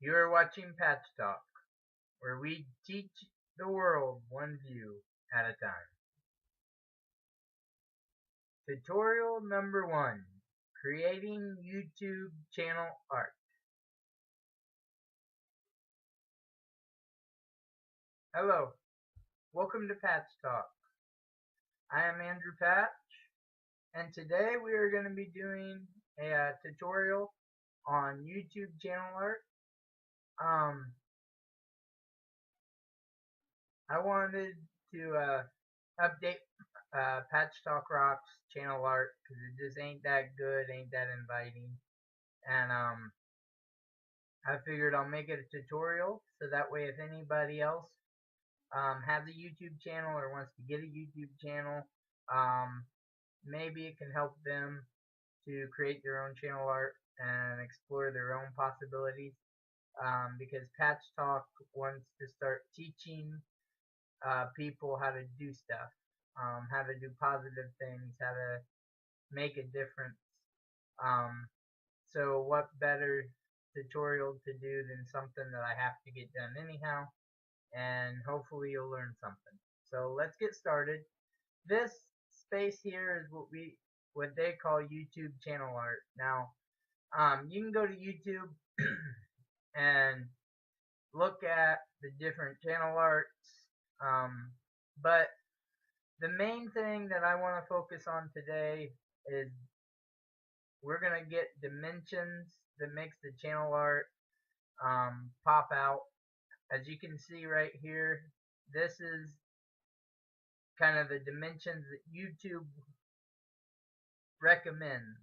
You are watching Patch Talk, where we teach the world one view at a time. Tutorial number 1, creating YouTube channel art. Hello, welcome to Patch Talk. I am Andrew Patch, and today we are going to be doing a tutorial on YouTube channel art. I wanted to update Patch Talk Rocks channel art because it just ain't that good, ain't that inviting, and I figured I'll make it a tutorial so that way if anybody else has a YouTube channel or wants to get a YouTube channel, maybe it can help them to create their own channel art and explore their own possibilities. Because Patch Talk wants to start teaching people how to do stuff, how to do positive things, how to make a difference. Um, so what better tutorial to do than something that I have to get done anyhow, and hopefully you'll learn something. So let's get started. This space here is what they call YouTube channel art. Now, you can go to YouTube and look at the different channel arts, but the main thing that I want to focus on today is we're going to get dimensions that makes the channel art pop out. As you can see right here, this is kind of the dimensions that YouTube recommends.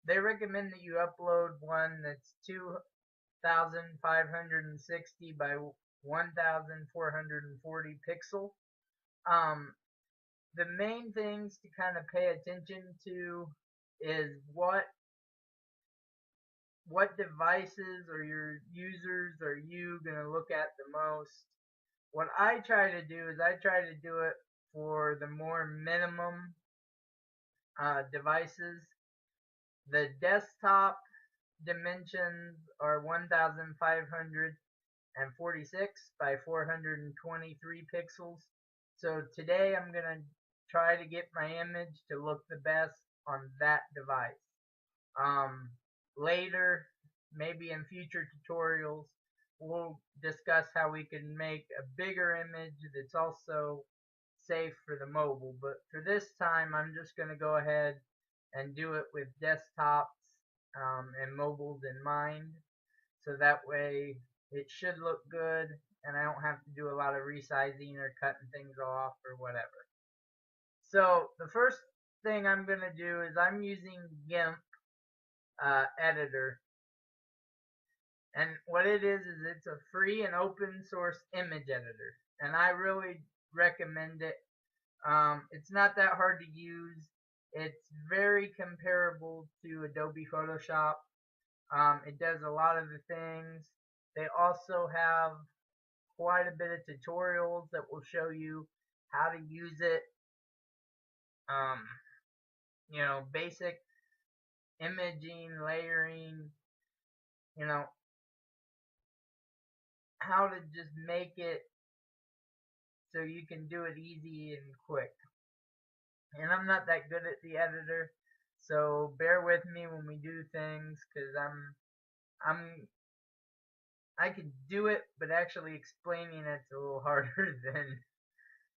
They recommend that you upload one that's 2,560 by 1,440 pixel. The main things to kind of pay attention to is what devices or your users are you going to look at the most. What I try to do is I try to do it for the more minimum devices. The desktop dimensions are 1,546 by 423 pixels. So today I'm going to try to get my image to look the best on that device. Later, maybe in future tutorials, we'll discuss how we can make a bigger image that's also safe for the mobile. But for this time, I'm just going to go ahead and do it with desktops and mobiles in mind. So that way it should look good and I don't have to do a lot of resizing or cutting things off or whatever. So the first thing I'm going to do is I'm using Gimp editor. And what it is it's a free and open source image editor. And I really recommend it. It's not that hard to use. It's very comparable to Adobe Photoshop. It does a lot of the things. They also have quite a bit of tutorials that will show you how to use it. Basic imaging, layering, how to just make it so you can do it easy and quick. And I'm not that good at the editor, so bear with me when we do things, because I can do it, but actually explaining it's a little harder than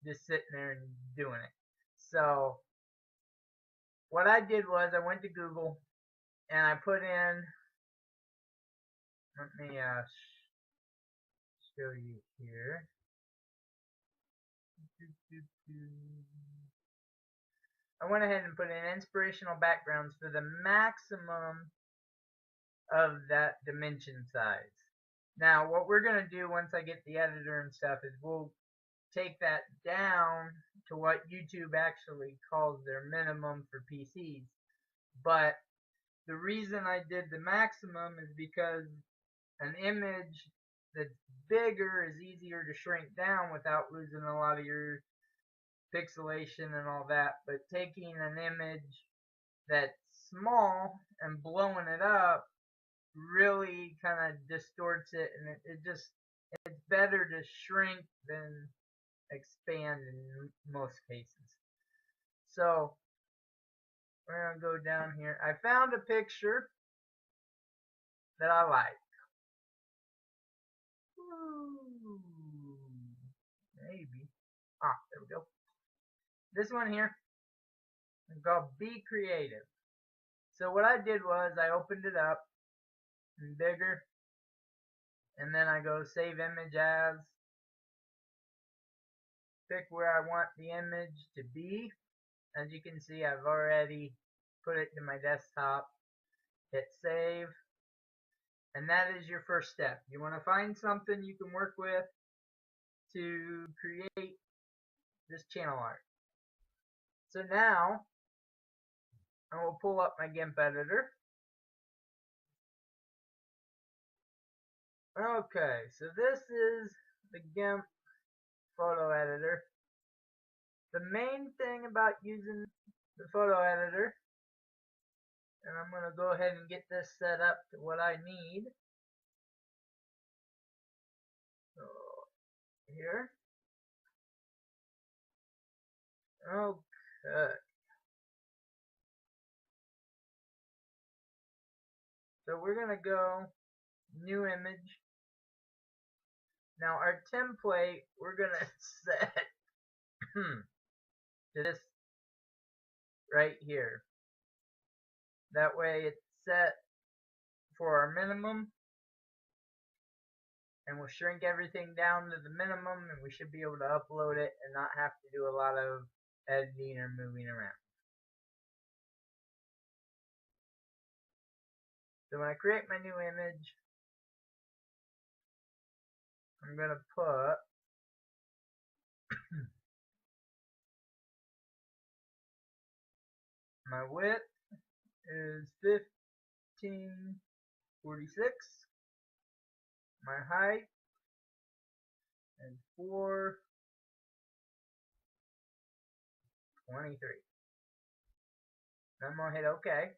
just sitting there and doing it. So what I did was I went to Google and I put in, let me show you here. I went ahead and put in inspirational backgrounds for the maximum of that dimension size. Now, what we're going to do once I get the editor and stuff is we'll take that down to what YouTube actually calls their minimum for PCs. But the reason I did the maximum is because an image that's bigger is easier to shrink down without losing a lot of your pixelation and all that. But taking an image that's small and blowing it up really kind of distorts it, and it's better to shrink than expand in most cases. So we're gonna go down here. I found a picture that I like. Ooh, maybe. Ah, there we go. This one here is called Be Creative. So what I did was I opened it up and bigger, and then I go Save Image As, pick where I want the image to be. As you can see, I've already put it to my desktop. Hit Save, and that is your first step. You want to find something you can work with to create this channel art. So now I will pull up my Gimp editor. Okay, so this is the Gimp photo editor. The main thing about using the photo editor, and I'm going to go ahead and get this set up to what I need. So here. Okay. So we're going to go New Image. Now our template, we're going to set to this right here. That way it's set for our minimum, and we'll shrink everything down to the minimum, and we should be able to upload it and not have to do a lot of editing or moving around. So when I create my new image, I'm going to put my width is 1546. My height is 423. I'm going to hit OK.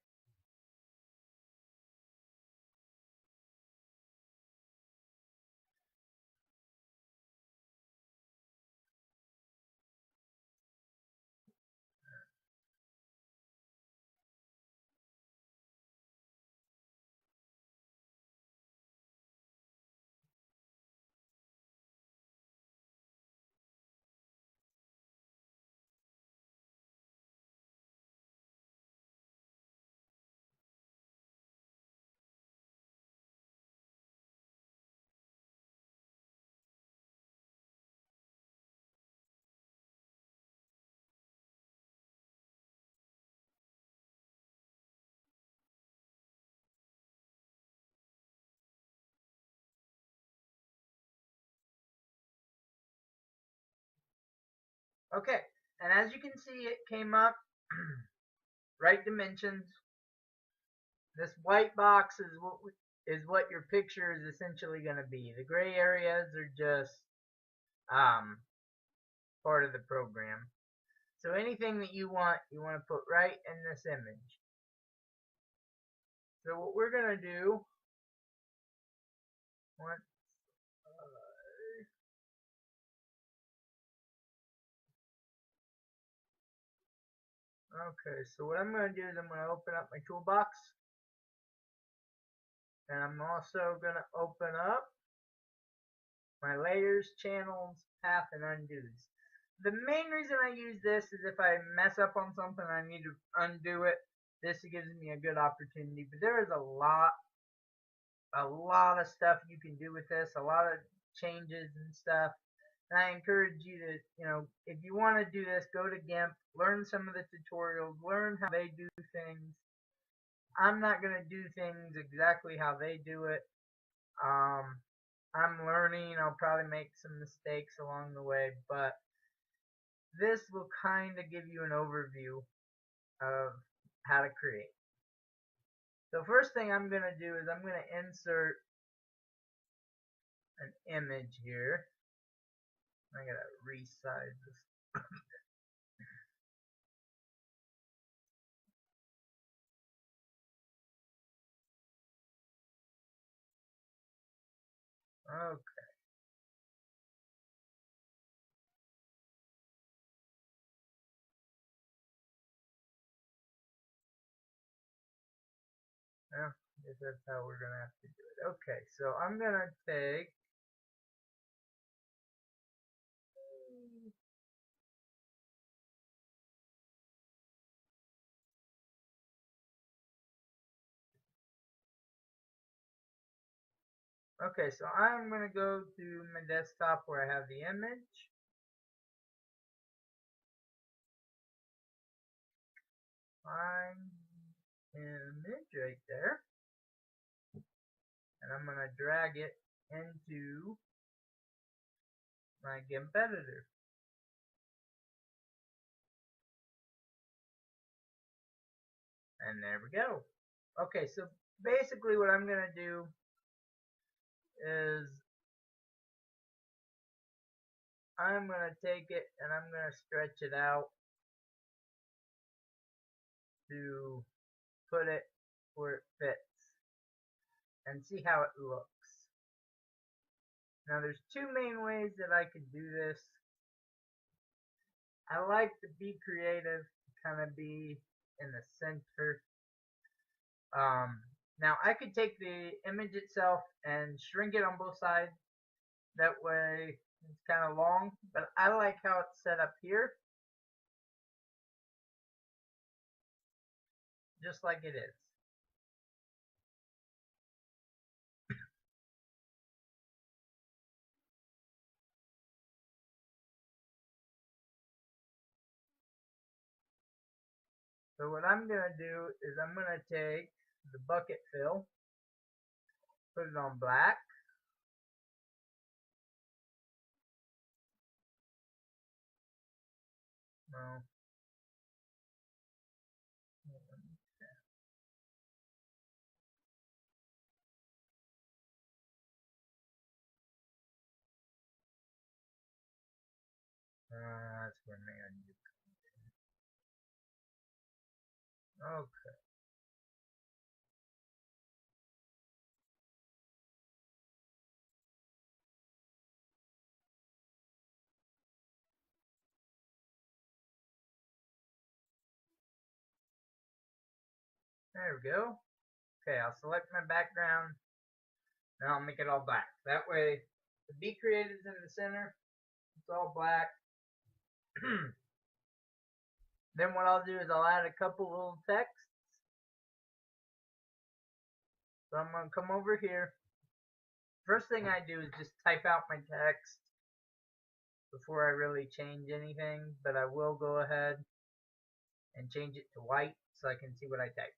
Okay, and as you can see, it came up right dimensions. This white box is what your picture is essentially going to be. The gray areas are just part of the program. So anything that you want to put right in this image. So what we're going to do, okay, so what I'm going to do is I'm going to open up my toolbox, and I'm also going to open up my layers, channels, path, and undos. The main reason I use this is if I mess up on something I need to undo it, this gives me a good opportunity. But there is a lot of stuff you can do with this, a lot of changes and stuff. And I encourage you to, if you want to do this, go to Gimp, learn some of the tutorials, learn how they do things. I'm not going to do things exactly how they do it. I'm learning. I'll probably make some mistakes along the way, but this will kind of give you an overview of how to create. So first thing I'm going to do is I'm going to insert an image here. I got to resize this. Okay. Well, I guess that's how we're gonna have to do it. Okay, so I'm gonna take. Okay, so I'm gonna go to my desktop where I have the image. Find image right there, and I'm gonna drag it into my Gimp editor. And there we go. Okay, so basically what I'm gonna do is I'm gonna take it and I'm gonna stretch it out to put it where it fits and see how it looks. Now there's two main ways that I could do this. I like to be creative, kind of be in the center. Now I could take the image itself and shrink it on both sides. That way it's kind of long, but I like how it's set up here, just like it is. So what I'm going to do is I'm going to take the bucket fill, put it on black. Well, that's when they undo. Okay, there we go. Okay, I'll select my background and I'll make it all black. That way, the Be Creative is in the center. It's all black. Then what I'll do is I'll add a couple little texts. So I'm going to come over here. First thing I do is just type out my text before I really change anything, but I will go ahead and change it to white so I can see what I type.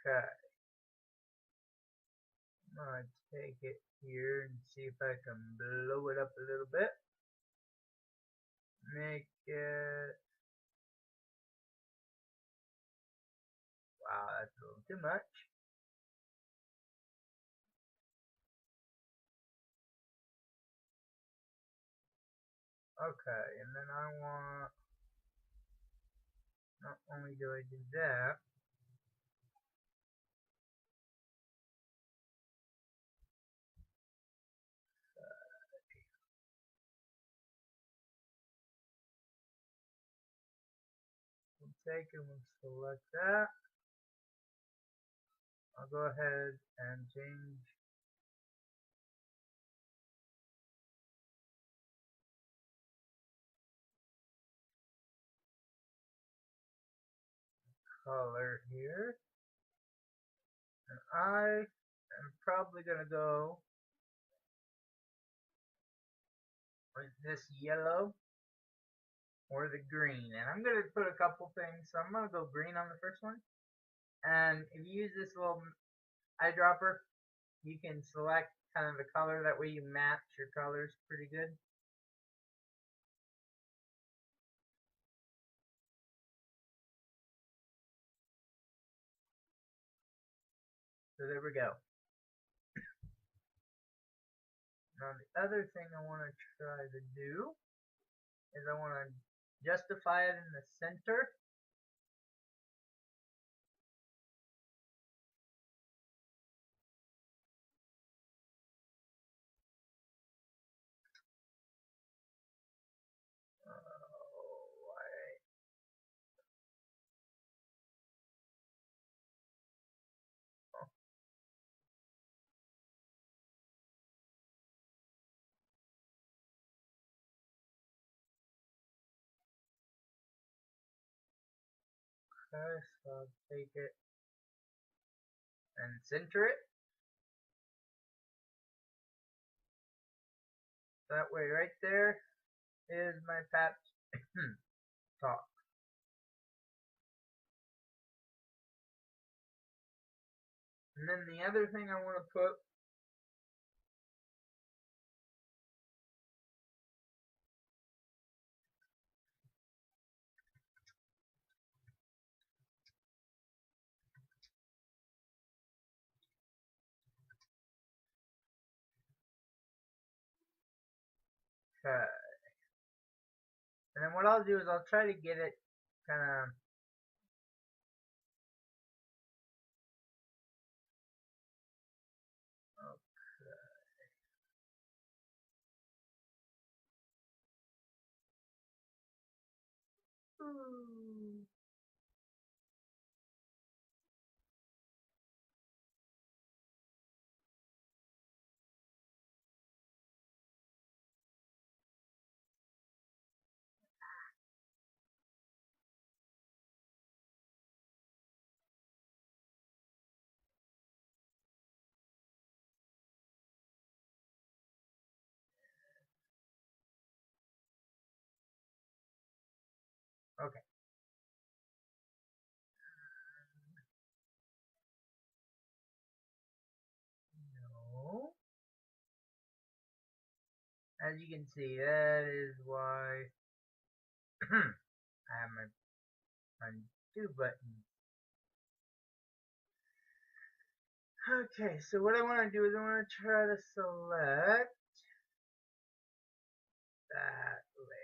Okay. I'm going to take it here and see if I can blow it up a little bit. Make it. Wow, that's a little too much. Okay, and then I want. Not only do I do that, we'll take and we'll select that. I'll go ahead and change color here. And I am probably going to go with this yellow or the green. And I'm going to put a couple things. So I'm going to go green on the first one. And if you use this little eyedropper, you can select kind of the color. That way you match your colors pretty good. So there we go. Now the other thing I want to try to do is I want to justify it in the center. Okay, so I'll take it and center it. That way right there is my patch talk. And then the other thing I want to put and then what I'll do is I'll try to get it kind of okay. No. As you can see, that is why I have my undo button. Okay, so what I want to do is I want to try to select that layer.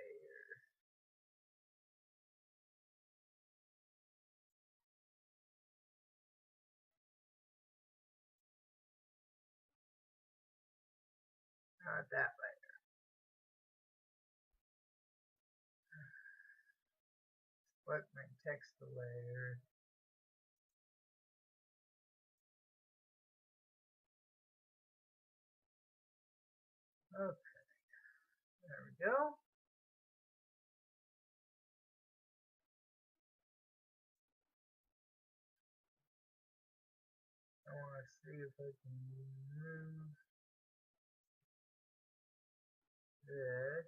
Not that layer. Select my text layer. Okay, there we go. I want to see if I can move this.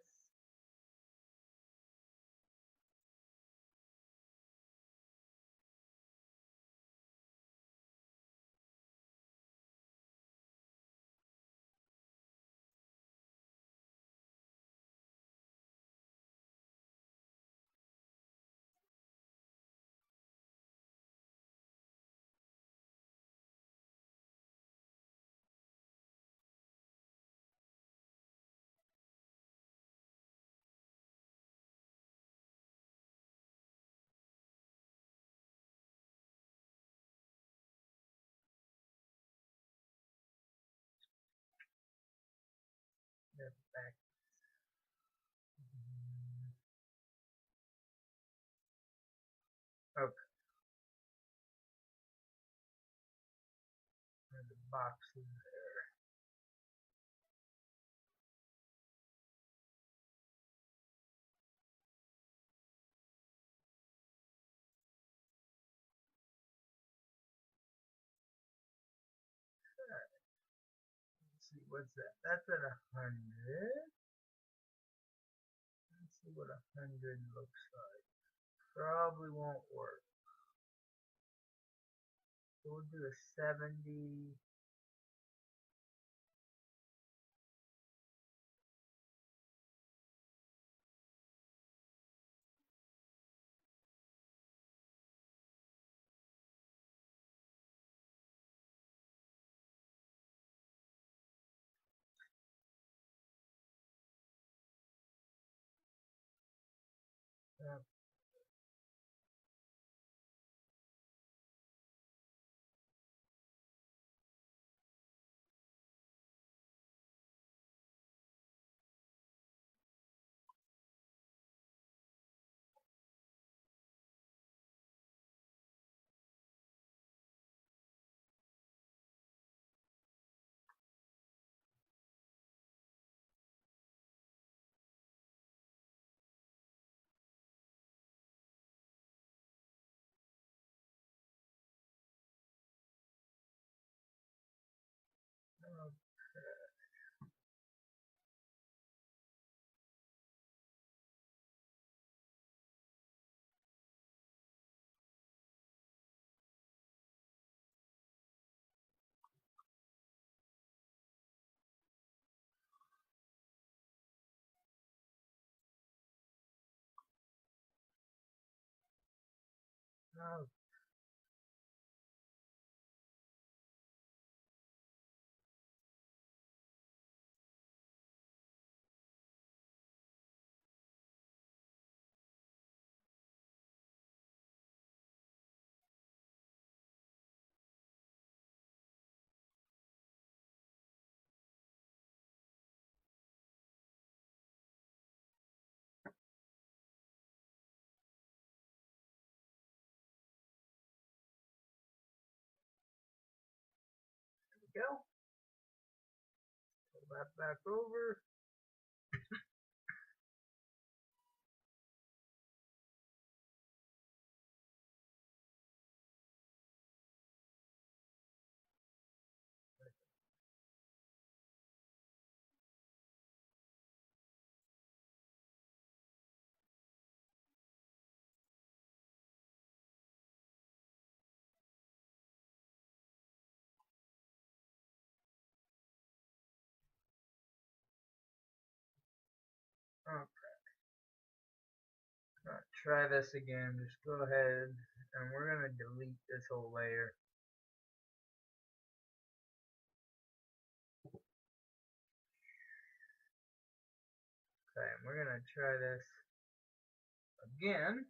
Get back. Okay, the box is there. Let's see, what's that? That's at 100. Let's see what 100 looks like. Probably won't work. So we'll do a 70. Oh, there we go. Pull that back over. Okay, try this again. Just go ahead and we're gonna delete this whole layer. Okay, and we're gonna try this again.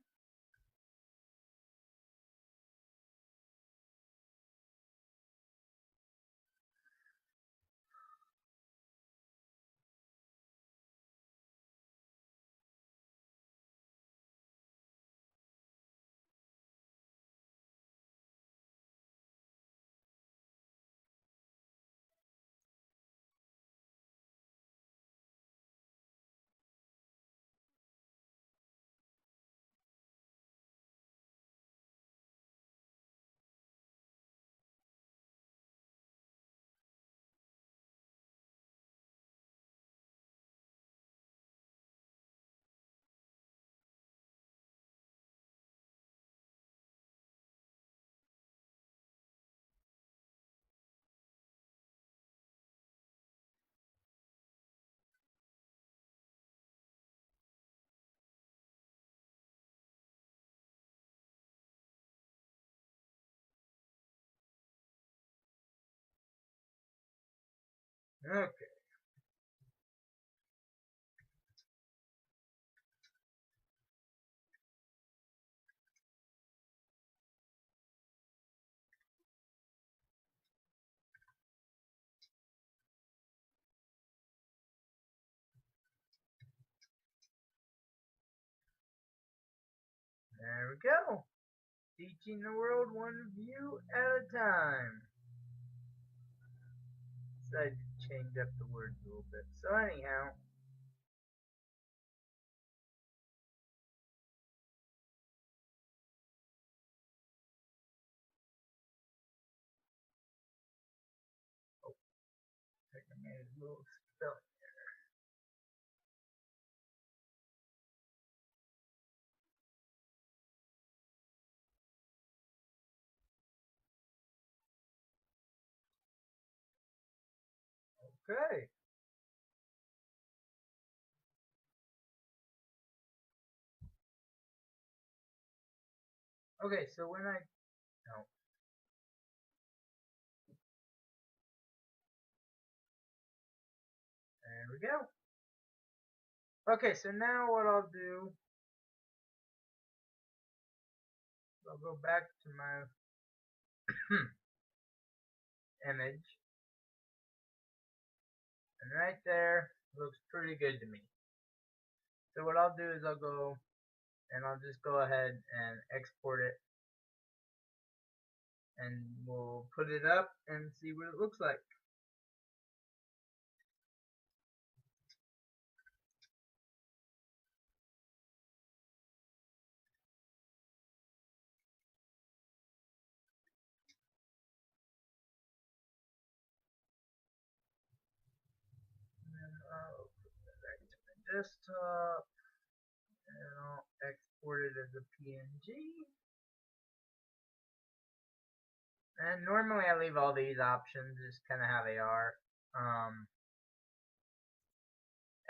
Okay, there we go. Teaching the world one view at a time. Decided to change up the words a little bit. So anyhow, oh, I think I made a little spelling. Okay. Okay, so when I no, there we go. Okay, so now what I'll do, I'll go back to my image, and right there looks pretty good to me. So what I'll do is I'll go and I'll just go ahead and export it, and we'll put it up and see what it looks like. And then I'll put that back to my desktop, and I'll export it as a PNG. And normally I leave all these options just kind of how they are.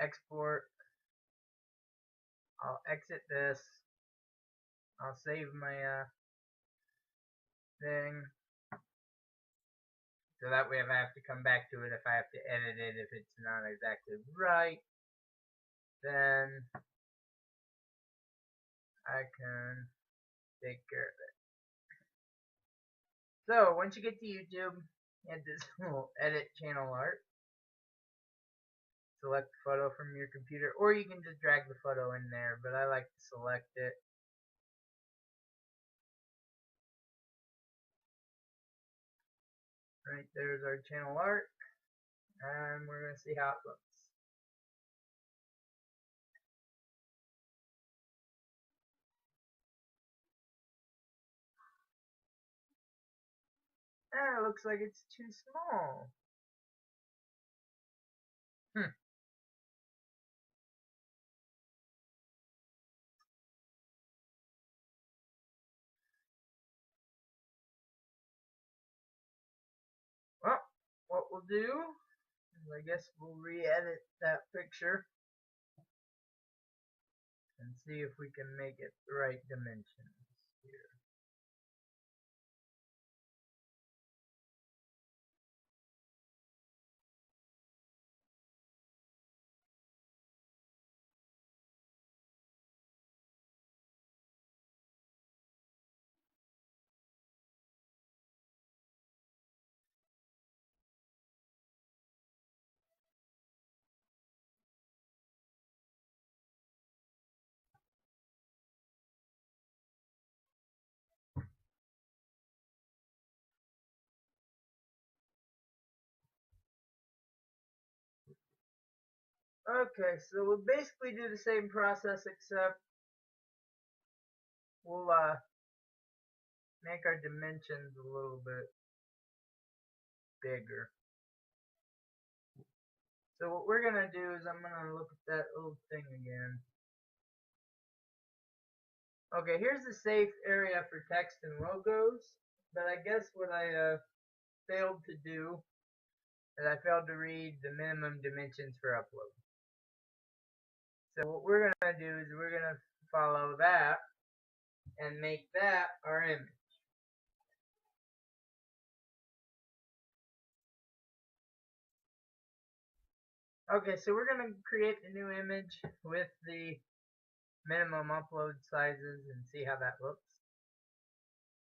Export. I'll exit this. I'll save my thing. So that way if I have to come back to it, if I have to edit it, if it's not exactly right, then I can take care of it. So once you get to YouTube, hit this little edit channel art. Select the photo from your computer, or you can just drag the photo in there, but I like to select it. Right there's our channel art, and we're going to see how it looks. It looks like it's too small. Well, what we'll do is I guess we'll re-edit that picture and see if we can make it the right dimensions here. Okay, so we'll basically do the same process except we'll make our dimensions a little bit bigger. So what we're going to do is I'm going to look at that little thing again. Okay, here's the safe area for text and logos, but I guess what I failed to do is I failed to read the minimum dimensions for upload. So what we're going to do is we're going to follow that and make that our image. Okay, so we're going to create a new image with the minimum upload sizes and see how that looks.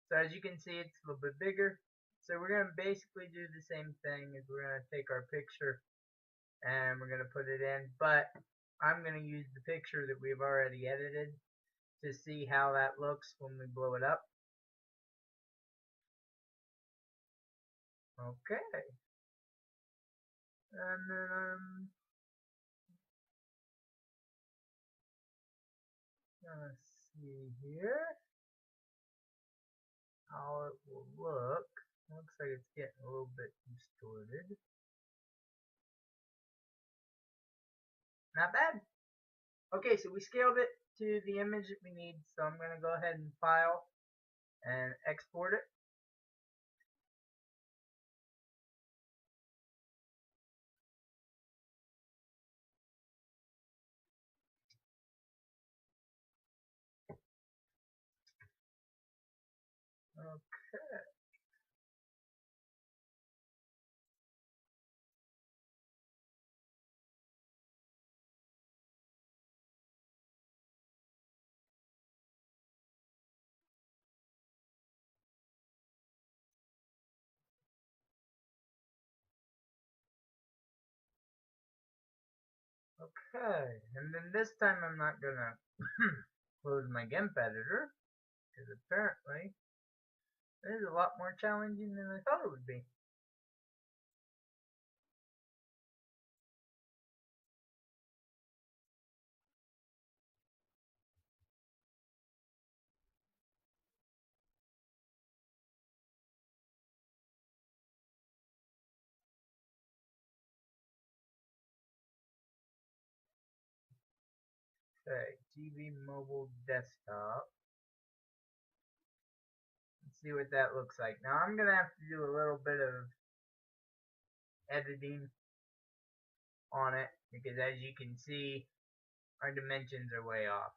So as you can see, it's a little bit bigger. So we're going to basically do the same thing as we're going to take our picture and we're going to put it in, but I'm going to use the picture that we've already edited to see how that looks when we blow it up. Okay. And then let's see here how it will look. Looks like it's getting a little bit distorted. Not bad. Okay, so we scaled it to the image that we need, so I'm going to go ahead and file and export it. Okay. Okay, and then this time I'm not gonna close my Gimp editor, because apparently it is a lot more challenging than I thought it would be. Okay, TV mobile desktop. Let's see what that looks like. Now I'm gonna have to do a little bit of editing on it, because as you can see, our dimensions are way off.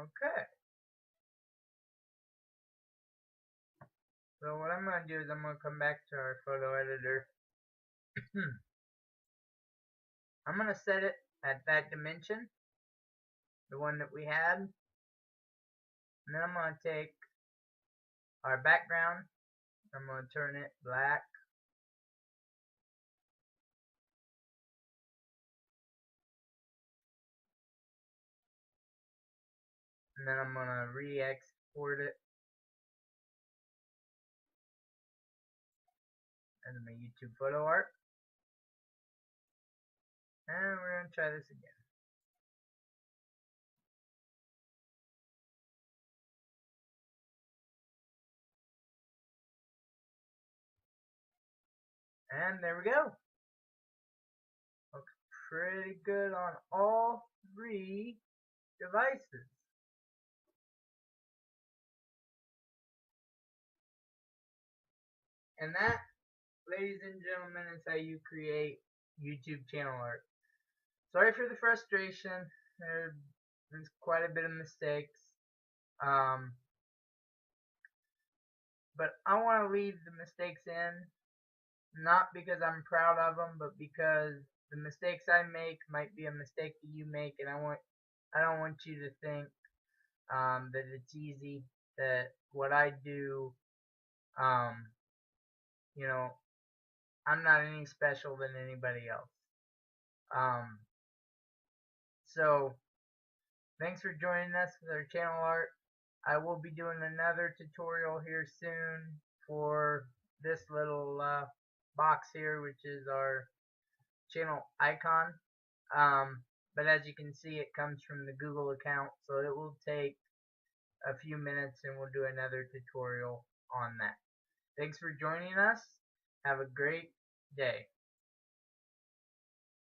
Okay. So what I'm going to do is I'm going to come back to our photo editor. I'm going to set it at that dimension, the one that we had. And then I'm going to take our background. I'm going to turn it black. And then I'm going to re-export it as my YouTube photo art. And we're going to try this again. And there we go. Looks pretty good on all three devices. And that, ladies and gentlemen, is how you create YouTube channel art. Sorry for the frustration. There's quite a bit of mistakes. But I want to leave the mistakes in, not because I'm proud of them, but because the mistakes I make might be a mistake that you make, and I don't want you to think that it's easy, that what I do, um, you know, I'm not any special than anybody else. So thanks for joining us with our channel art. I will be doing another tutorial here soon for this little box here, which is our channel icon. But as you can see, it comes from the Google account, so it will take a few minutes and we'll do another tutorial on that. Thanks for joining us. Have a great day.